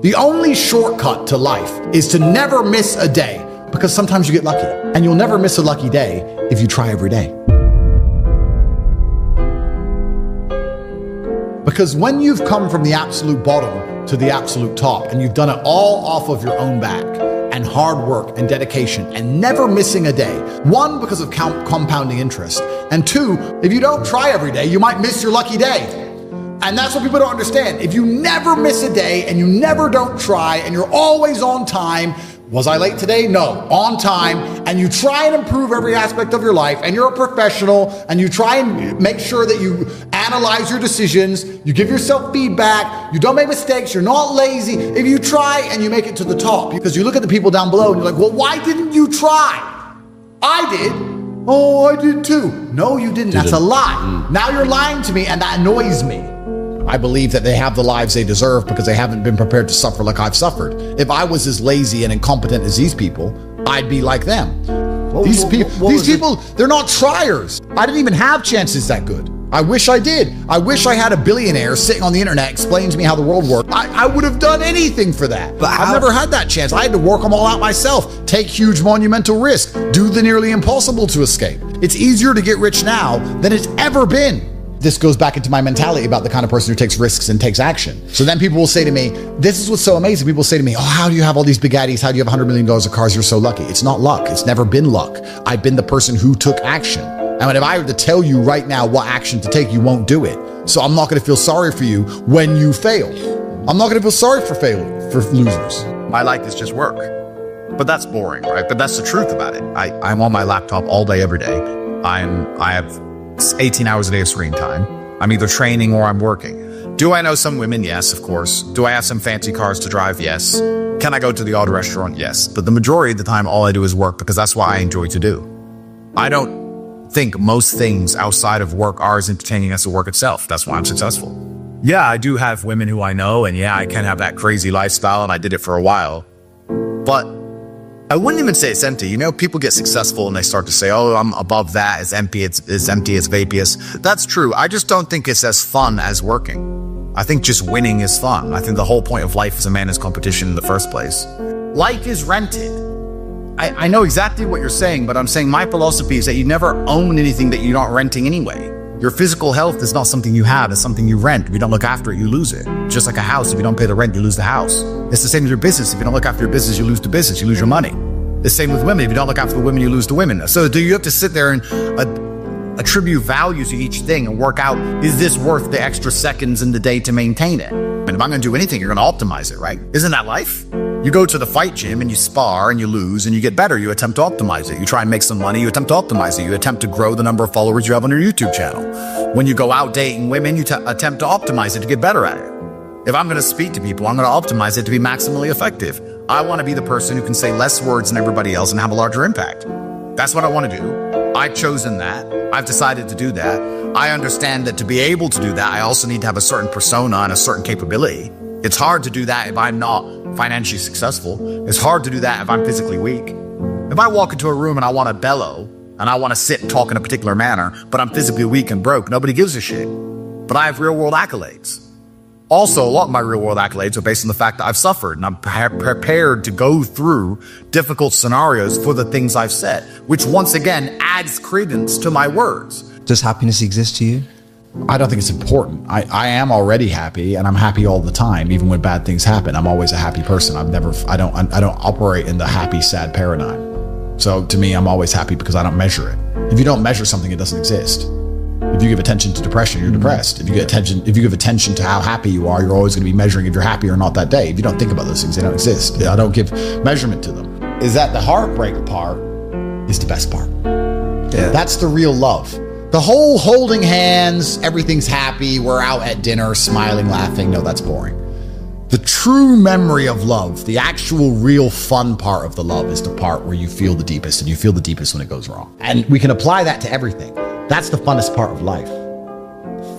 The only shortcut to life is to never miss a day, because sometimes you get lucky, and you'll never miss a lucky day if you try every day. Because when you've come from the absolute bottom to the absolute top, and you've done it all off of your own back, and hard work and dedication, and never missing a day, one, because of compounding interest, and two, if you don't try every day, you might miss your lucky day. And that's what people don't understand. If you never miss a day and you never don't try and you're always on time, was I late today? No, on time, and you try and improve every aspect of your life, and you're a professional, and you try and make sure that you analyze your decisions, you give yourself feedback, you don't make mistakes, you're not lazy. If you try and you make it to the top, because you look at the people down below and you're like, well, why didn't you try? I did. Oh, I did too. No, you didn't. That's a lie. Now you're lying to me, and that annoys me. I believe that they have the lives they deserve because they haven't been prepared to suffer like I've suffered. If I was as lazy and incompetent as these people, I'd be like them. These people, they're not triers. I didn't even have chances that good. I wish I did. I wish I had a billionaire sitting on the internet explaining to me how the world worked. I would have done anything for that. But I've never had that chance. I had to work them all out myself, take huge monumental risks, do the nearly impossible to escape. It's easier to get rich now than it's ever been. This goes back into my mentality about the kind of person who takes risks and takes action. So then people will say to me, this is what's so amazing. People will say to me, oh, how do you have all these Bugattis? How do you have $100 million of cars? You're so lucky. It's not luck. It's never been luck. I've been the person who took action. And if I were to tell you right now what action to take, you won't do it. So I'm not going to feel sorry for you when you fail. I'm not going to feel sorry for losers. My life is just work. But that's boring, right? But that's the truth about it. I'm on my laptop all day, every day. I have 18 hours a day of screen time. I'm either training or I'm working. Do I know some women? Yes, of course. Do I have some fancy cars to drive? Yes. Can I go to the odd restaurant? Yes. But the majority of the time, all I do is work because that's what I enjoy to do. I don't think most things outside of work are as entertaining as the work itself. That's why I'm successful. Yeah, I do have women who I know, and yeah, I can have that crazy lifestyle, and I did it for a while. But I wouldn't even say it's empty. You know, people get successful and they start to say, oh, I'm above that. It's empty. It's empty. It's vaporous. That's true. I just don't think it's as fun as working. I think just winning is fun. I think the whole point of life is a man is competition in the first place. Life is rented. I know exactly what you're saying, but I'm saying my philosophy is that you never own anything that you're not renting anyway. Your physical health is not something you have. It's something you rent. If you don't look after it, you lose it. Just like a house, if you don't pay the rent, you lose the house. It's the same with your business. If you don't look after your business, you lose the business. You lose your money. The same with women. If you don't look after the women, you lose the women. So do you have to sit there and attribute value to each thing and work out, is this worth the extra seconds in the day to maintain it? And if I'm going to do anything, you're going to optimize it, right? Isn't that life? You go to the fight gym and you spar and you lose and you get better. You attempt to optimize it. You try and make some money. You attempt to optimize it. You attempt to grow the number of followers you have on your YouTube channel. When you go out dating women, you attempt to optimize it to get better at it. If I'm going to speak to people, I'm going to optimize it to be maximally effective. I want to be the person who can say less words than everybody else and have a larger impact. That's what I want to do. I've chosen that. I've decided to do that. I understand that to be able to do that, I also need to have a certain persona and a certain capability. It's hard to do that if I'm not financially successful. It's hard to do that if I'm physically weak. If I walk into a room and I want to bellow and I want to sit and talk in a particular manner, but I'm physically weak and broke, nobody gives a shit. But I have real world accolades. Also, a lot of my real world accolades are based on the fact that I've suffered and I'm prepared to go through difficult scenarios for the things I've said, which once again adds credence to my words. Does happiness exist to you? I don't think it's important. I am already happy, and I'm happy all the time, even when bad things happen. I'm always a happy person. I don't operate in the happy, sad paradigm. So to me, I'm always happy because I don't measure it. If you don't measure something, it doesn't exist. If you give attention to depression, you're depressed. If you give attention to how happy you are, you're always going to be measuring if you're happy or not that day. If you don't think about those things, they don't exist. I don't give measurement to them. Is that the heartbreak part is the best part. Yeah. That's the real love. The whole holding hands, everything's happy, we're out at dinner, smiling, laughing. No, that's boring. The true memory of love, the actual real fun part of the love is the part where you feel the deepest, and you feel the deepest when it goes wrong. And we can apply that to everything. That's the funnest part of life.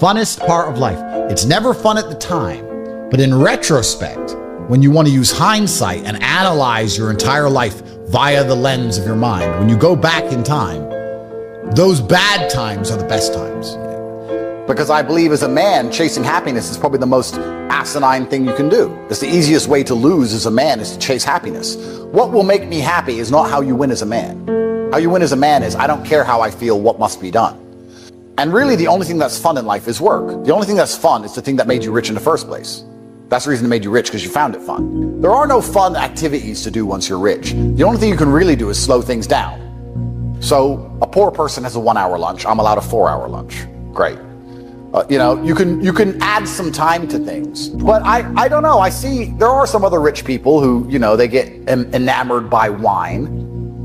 Funnest part of life. It's never fun at the time, but in retrospect, when you want to use hindsight and analyze your entire life via the lens of your mind, when you go back in time, those bad times are the best times. Because I believe as a man, chasing happiness is probably the most asinine thing you can do. It's the easiest way to lose as a man is to chase happiness. What will make me happy is not how you win as a man. How you win as a man is, I don't care how I feel, what must be done. And really the only thing that's fun in life is work. The only thing that's fun is the thing that made you rich in the first place. That's the reason it made you rich, because you found it fun. There are no fun activities to do once you're rich. The only thing you can really do is slow things down. So a poor person has a 1 hour lunch. I'm allowed a 4 hour lunch. Great. You can add some time to things. But I don't know. I see there are some other rich people who, they get enamored by wine,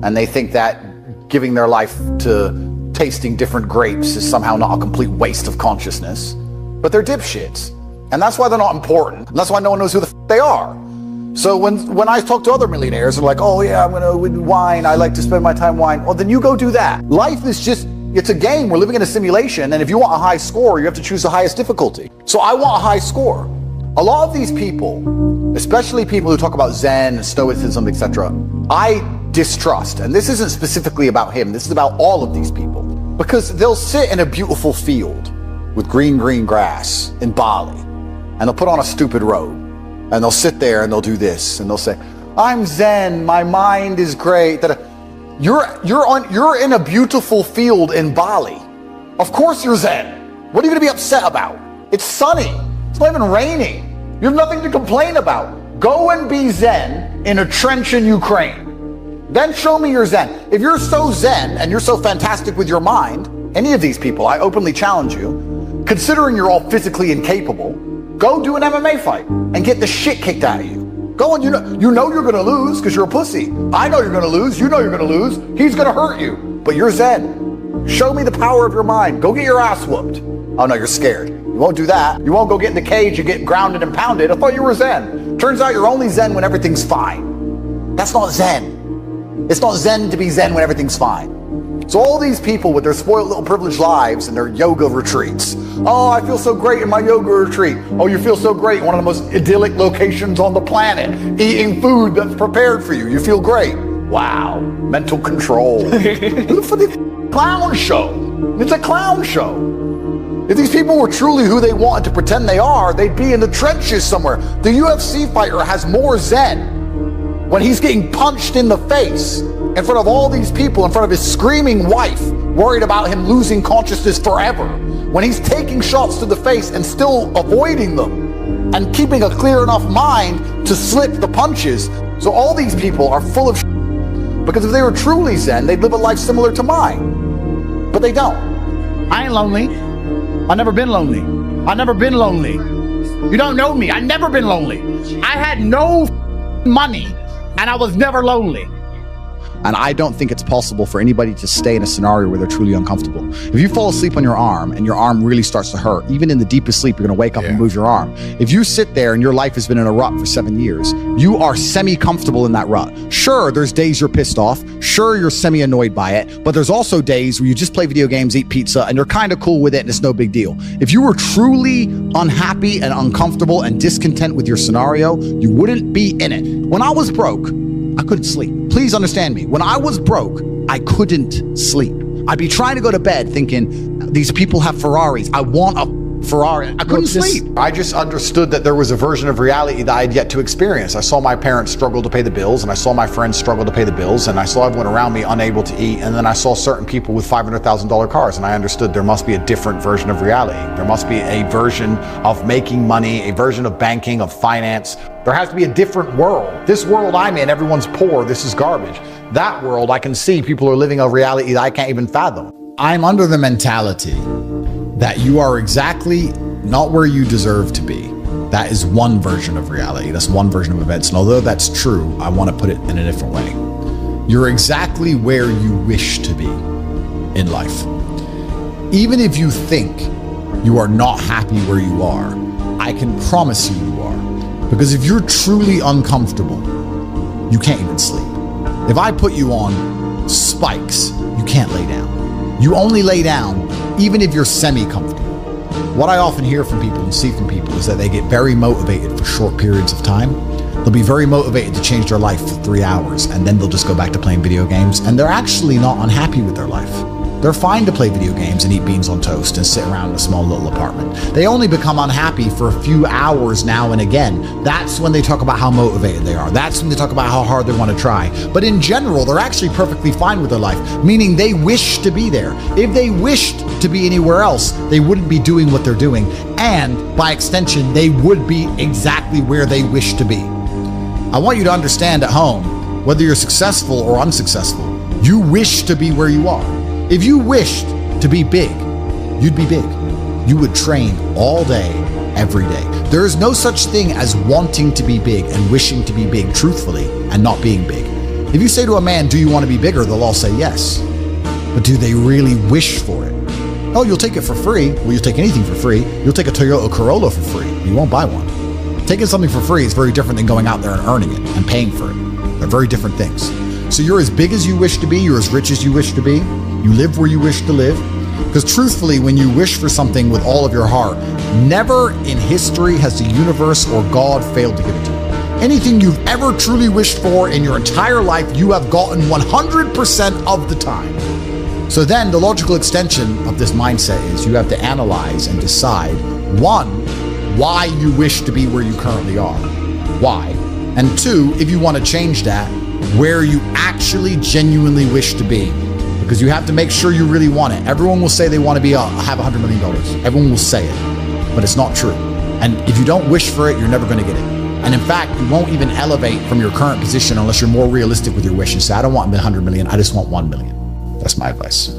and they think that giving their life to tasting different grapes is somehow not a complete waste of consciousness. But they're dipshits. And that's why they're not important. And that's why no one knows who the f they are. So when I talk to other millionaires, they're like, oh yeah, I'm gonna wine. I like to spend my time wine. Well, then you go do that. Life is just, it's a game. We're living in a simulation. And if you want a high score, you have to choose the highest difficulty. So I want a high score. A lot of these people, especially people who talk about Zen, Stoicism, etc., I distrust. And this isn't specifically about him. This is about all of these people. Because they'll sit in a beautiful field with green grass in Bali, and they'll put on a stupid robe, and they'll sit there and they'll do this, and they'll say, I'm Zen, my mind is great. You're in a beautiful field in Bali. Of course you're Zen. What are you gonna be upset about? It's sunny. It's not even raining. You have nothing to complain about. Go and be Zen in a trench in Ukraine. Then show me your Zen. If you're so Zen and you're so fantastic with your mind, any of these people, I openly challenge you, considering you're all physically incapable, go do an MMA fight and get the shit kicked out of you. Go and you know you're gonna lose because you're a pussy. I know you're gonna lose, you know you're gonna lose, he's gonna hurt you, but you're Zen. Show me the power of your mind. Go get your ass whooped. Oh no, you're scared. You won't do that. You won't go get in the cage and get grounded and pounded. I thought you were Zen. Turns out you're only Zen when everything's fine. That's not Zen. It's not Zen to be Zen when everything's fine. So all these people with their spoiled little privileged lives and their yoga retreats. Oh, I feel so great in my yoga retreat. Oh, you feel so great in one of the most idyllic locations on the planet, eating food that's prepared for you. You feel great. Wow, mental control. For the clown show. It's a clown show. If these people were truly who they wanted to pretend they are, they'd be in the trenches somewhere. The UFC fighter has more Zen when he's getting punched in the face in front of all these people, in front of his screaming wife, worried about him losing consciousness forever. When he's taking shots to the face and still avoiding them and keeping a clear enough mind to slip the punches. So all these people are full of shit, because if they were truly Zen, they'd live a life similar to mine. But they don't. I ain't lonely. I've never been lonely. I've never been lonely. You don't know me. I've never been lonely. I had no money and I was never lonely. And I don't think it's possible for anybody to stay in a scenario where they're truly uncomfortable. If you fall asleep on your arm and your arm really starts to hurt, even in the deepest sleep, you're gonna wake up and move your arm. If you sit there and your life has been in a rut for 7 years, you are semi-comfortable in that rut. Sure, there's days you're pissed off. Sure, you're semi-annoyed by it. But there's also days where you just play video games, eat pizza, and you're kind of cool with it and it's no big deal. If you were truly unhappy and uncomfortable and discontent with your scenario, you wouldn't be in it. When I was broke, I couldn't sleep. Please understand me. When I was broke, I couldn't sleep. I'd be trying to go to bed thinking, these people have Ferraris. I want a Ferrari. I couldn't sleep. I just understood that there was a version of reality that I had yet to experience. I saw my parents struggle to pay the bills, and I saw my friends struggle to pay the bills, and I saw everyone around me unable to eat, and then I saw certain people with $500,000 cars, and I understood there must be a different version of reality. There must be a version of making money, a version of banking, of finance. There has to be a different world. This world I'm in, everyone's poor, this is garbage. That world, I can see people are living a reality that I can't even fathom. I'm under the mentality that you are exactly not where you deserve to be. That is one version of reality. That's one version of events. And although that's true, I want to put it in a different way. You're exactly where you wish to be in life. Even if you think you are not happy where you are, I can promise you are. Because if you're truly uncomfortable, you can't even sleep. If I put you on spikes, you can't lay down. You only lay down even if you're semi-comfortable. What I often hear from people and see from people is that they get very motivated for short periods of time. They'll be very motivated to change their life for 3 hours, and then they'll just go back to playing video games, and they're actually not unhappy with their life. They're fine to play video games and eat beans on toast and sit around in a small little apartment. They only become unhappy for a few hours now and again. That's when they talk about how motivated they are. That's when they talk about how hard they want to try. But in general, they're actually perfectly fine with their life, meaning they wish to be there. If they wished to be anywhere else, they wouldn't be doing what they're doing. And by extension, they would be exactly where they wish to be. I want you to understand at home, whether you're successful or unsuccessful, you wish to be where you are. If you wished to be big, you'd be big. You would train all day, every day. There is no such thing as wanting to be big and wishing to be big truthfully and not being big. If you say to a man, do you want to be bigger? They'll all say yes. But do they really wish for it? Oh, you'll take it for free. Well, you'll take anything for free. You'll take a Toyota Corolla for free. You won't buy one. Taking something for free is very different than going out there and earning it and paying for it. They're very different things. So you're as big as you wish to be. You're as rich as you wish to be. You live where you wish to live. Because truthfully, when you wish for something with all of your heart, never in history has the universe or God failed to give it to you. Anything you've ever truly wished for in your entire life, you have gotten 100% of the time. So then the logical extension of this mindset is you have to analyze and decide, one, why you wish to be where you currently are. Why? And two, if you want to change that, where you actually genuinely wish to be. Because you have to make sure you really want it. Everyone will say they want to be have $100 million. Everyone will say it, but it's not true. And if you don't wish for it, you're never going to get it. And in fact, you won't even elevate from your current position unless you're more realistic with your wish and say, I don't want 100 million, I just want 1 million. That's my advice.